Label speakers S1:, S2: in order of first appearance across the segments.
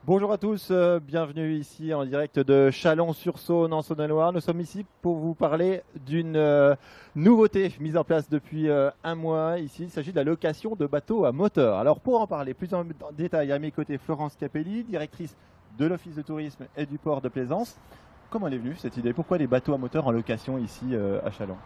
S1: Bonjour à tous, bienvenue ici en direct de Chalon-sur-Saône en Saône-et-Loire. Nous sommes ici pour vous parler d'une nouveauté mise en place depuis un mois ici. Il s'agit de la location de bateaux à moteur. Alors pour en parler plus en détail, à mes côtés Florence Capelli, directrice de l'Office de tourisme et du port de Plaisance. Comment elle est venue cette idée? Pourquoi les bateaux à moteur en location ici à Chalon?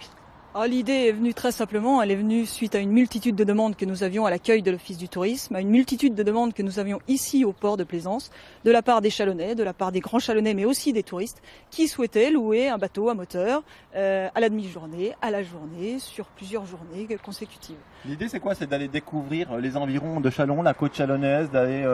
S2: L'idée est venue très simplement, elle est venue suite à une multitude de demandes que nous avions à l'accueil de l'Office du tourisme, à une multitude de demandes que nous avions ici au port de Plaisance, de la part des Chalonnais, de la part des grands Chalonnais, mais aussi des touristes, qui souhaitaient louer un bateau à moteur à la demi-journée, à la journée, sur plusieurs journées consécutives.
S1: L'idée c'est quoi? C'est d'aller découvrir les environs de Chalon, la côte chalonnaise, d'aller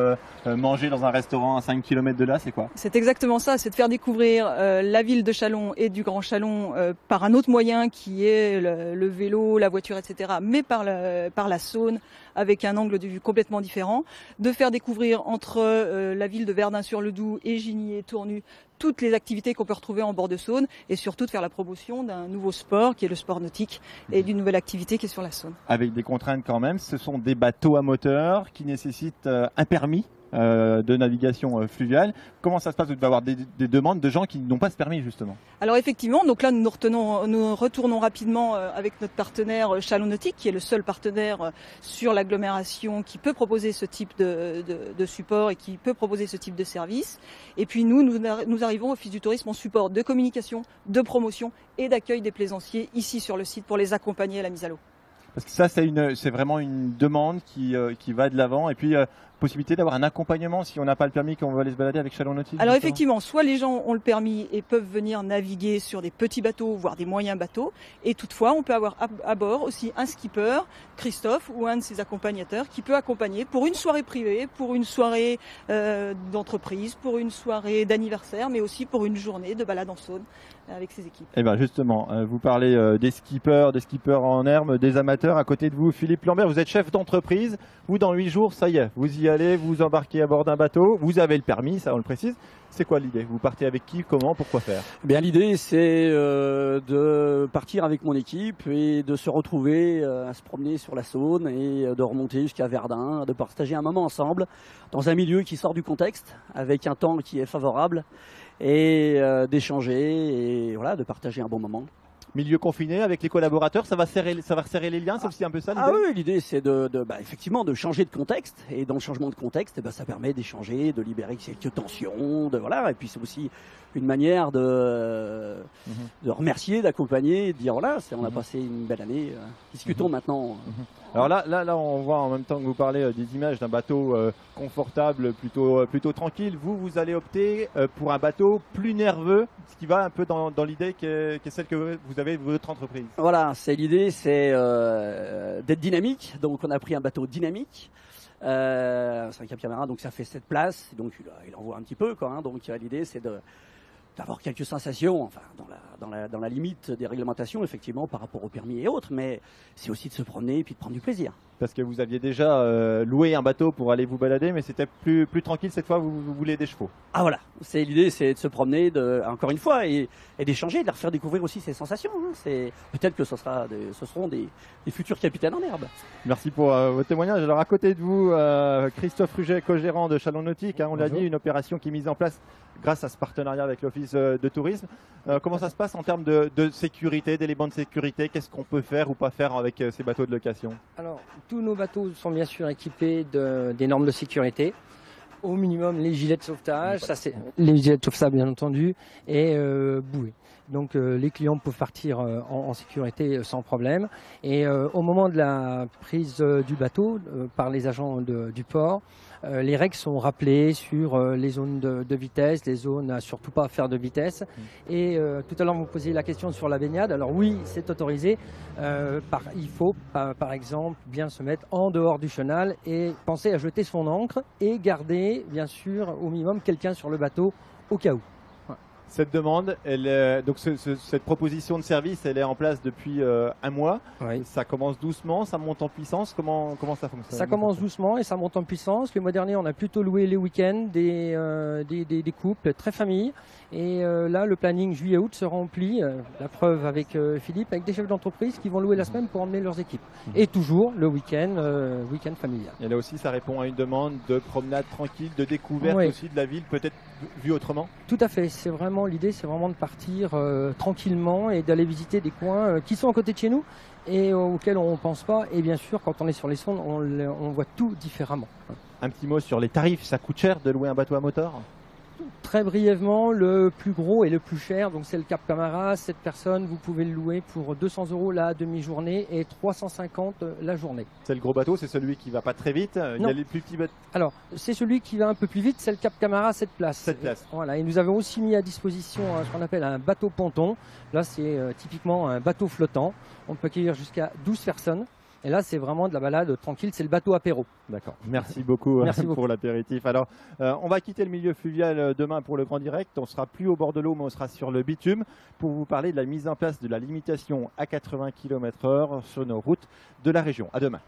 S1: manger dans un restaurant à 5 km de là, c'est quoi?
S2: C'est exactement ça, c'est de faire découvrir la ville de Chalon et du Grand Chalon par un autre moyen qui est le vélo, la voiture, etc., mais par la Saône, avec un angle de vue complètement différent, de faire découvrir entre la ville de Verdun-sur-le-Doubs et Gigny et Tournu toutes les activités qu'on peut retrouver en bord de Saône et surtout de faire la promotion d'un nouveau sport qui est le sport nautique et d'une nouvelle activité qui est sur la Saône.
S1: Avec des contraintes quand même, ce sont des bateaux à moteur qui nécessitent un permis de navigation fluviale. Comment ça se passe? Vous devez avoir des demandes de gens qui n'ont pas ce permis justement.
S2: Alors effectivement, donc là nous retournons rapidement avec notre partenaire Chalon Nautique, qui est le seul partenaire sur l'agglomération qui peut proposer ce type de support et qui peut proposer ce type de service. Et puis nous arrivons au Office du tourisme en support de communication, de promotion et d'accueil des plaisanciers ici sur le site pour les accompagner à la mise à l'eau.
S1: Parce que ça, c'est vraiment une demande qui va de l'avant. Et puis, possibilité d'avoir un accompagnement si on n'a pas le permis, qu'on veut aller se balader avec Chalon Nautique.
S2: Alors
S1: justement.
S2: effectivement, soit les gens ont le permis et peuvent venir naviguer sur des petits bateaux, voire des moyens bateaux. Et toutefois, on peut avoir à bord aussi un skipper, Christophe, ou un de ses accompagnateurs qui peut accompagner pour une soirée privée, pour une soirée d'entreprise, pour une soirée d'anniversaire, mais aussi pour une journée de balade en Saône avec ses équipes.
S1: Et bien justement, vous parlez des skippers en herbe, des amateurs. À côté de vous, Philippe Lambert, vous êtes chef d'entreprise. Vous, dans 8 jours, ça y est, vous y allez, vous embarquez à bord d'un bateau. Vous avez le permis, ça on le précise. C'est quoi l'idée? Vous partez avec qui, comment, pourquoi faire?
S3: Bien, l'idée, c'est de partir avec mon équipe et de se retrouver à se promener sur la Saône et de remonter jusqu'à Verdun, de partager un moment ensemble dans un milieu qui sort du contexte, avec un temps qui est favorable, et d'échanger et voilà, de partager un bon moment.
S1: Milieu confiné avec les collaborateurs, ça va resserrer les liens, c'est aussi un peu ça l'idée?
S3: Ah oui, l'idée c'est effectivement de changer de contexte, et dans le changement de contexte, ça permet d'échanger, de libérer quelques tensions, et puis c'est aussi une manière de remercier, d'accompagner, de dire voilà, on a passé une belle année, discutons maintenant.
S1: Alors là, on voit en même temps que vous parlez des images d'un bateau confortable, plutôt tranquille. Vous allez opter pour un bateau plus nerveux, ce qui va un peu dans l'idée qui est celle que vous avez de votre entreprise.
S3: Voilà, l'idée, c'est d'être dynamique. Donc on a pris un bateau dynamique. C'est un Cap Caméra, donc ça fait 7 places. Donc il envoie un petit peu, quoi. Donc l'idée, c'est d'avoir quelques sensations, enfin dans la limite des réglementations, effectivement, par rapport au permis et autres, mais c'est aussi de se promener et puis de prendre du plaisir.
S1: Parce que vous aviez déjà loué un bateau pour aller vous balader, mais c'était plus tranquille cette fois, vous voulez des chevaux.
S3: Ah voilà, l'idée, c'est de se promener, encore une fois, et d'échanger, de leur faire découvrir aussi ces sensations. Peut-être que ce seront des futurs capitaines en herbe.
S1: Merci pour votre témoignage. Alors à côté de vous, Christophe Ruget, co-gérant de Chalon Nautique, on l'a dit, une opération qui est mise en place grâce à ce partenariat avec l'Office de tourisme. Comment ça se passe en termes de sécurité, d'éléments de sécurité? Qu'est-ce qu'on peut faire ou pas faire avec ces bateaux de location?
S4: Alors, tous nos bateaux sont bien sûr équipés des normes de sécurité. Au minimum, les gilets de sauvetage, les gilets de sauvetage bien entendu, et bouées. Donc les clients peuvent partir en sécurité sans problème. Et au moment de la prise du bateau par les agents du port, les règles sont rappelées sur les zones de vitesse, les zones à surtout pas faire de vitesse. Et tout à l'heure, vous posiez la question sur la baignade. Alors oui, c'est autorisé. Il faut, par exemple, bien se mettre en dehors du chenal et penser à jeter son ancre et garder, bien sûr, au minimum quelqu'un sur le bateau au cas où.
S1: Cette demande, donc cette proposition de service, elle est en place depuis un mois.
S4: Oui.
S1: Ça commence doucement, ça monte en puissance. Comment ça fonctionne?
S4: Ça commence doucement et ça monte en puissance. Le mois dernier, on a plutôt loué les week-ends des couples très familles. Et là, le planning juillet-août se remplit. La preuve avec Philippe, avec des chefs d'entreprise qui vont louer la semaine pour emmener leurs équipes. Et toujours le week-end familial.
S1: Et là aussi, ça répond à une demande de promenade tranquille, de découverte
S4: Oui.
S1: aussi de la ville, peut-être vue autrement.
S4: Tout à fait. C'est vraiment l'idée, c'est vraiment de partir tranquillement et d'aller visiter des coins qui sont à côté de chez nous et auxquels on ne pense pas. Et bien sûr, quand on est sur les Saunes, on voit tout différemment.
S1: Un petit mot sur les tarifs. Ça coûte cher de louer un bateau à moteur?
S4: Très brièvement, le plus gros et le plus cher, donc c'est le Cap Camara. 7 personnes, vous pouvez le louer pour 200 € la demi-journée et 350 la journée.
S1: C'est le gros bateau, c'est celui qui va pas très vite. Il y
S4: Non.
S1: a les plus petits bateaux.
S4: Alors, c'est celui qui va un peu plus vite, c'est le Cap Camara 7 places.
S1: 7 places.
S4: Voilà, et nous avons aussi mis à disposition ce qu'on appelle un bateau ponton. Là, c'est typiquement un bateau flottant. On peut accueillir jusqu'à 12 personnes. Et là, c'est vraiment de la balade tranquille, c'est le bateau apéro.
S1: D'accord. Merci beaucoup,
S4: Merci
S1: pour
S4: beaucoup.
S1: l'apéritif. Alors, on va quitter le milieu fluvial demain pour le Grand Direct. On sera plus au bord de l'eau, mais on sera sur le bitume pour vous parler de la mise en place de la limitation à 80 km/h sur nos routes de la région. À demain.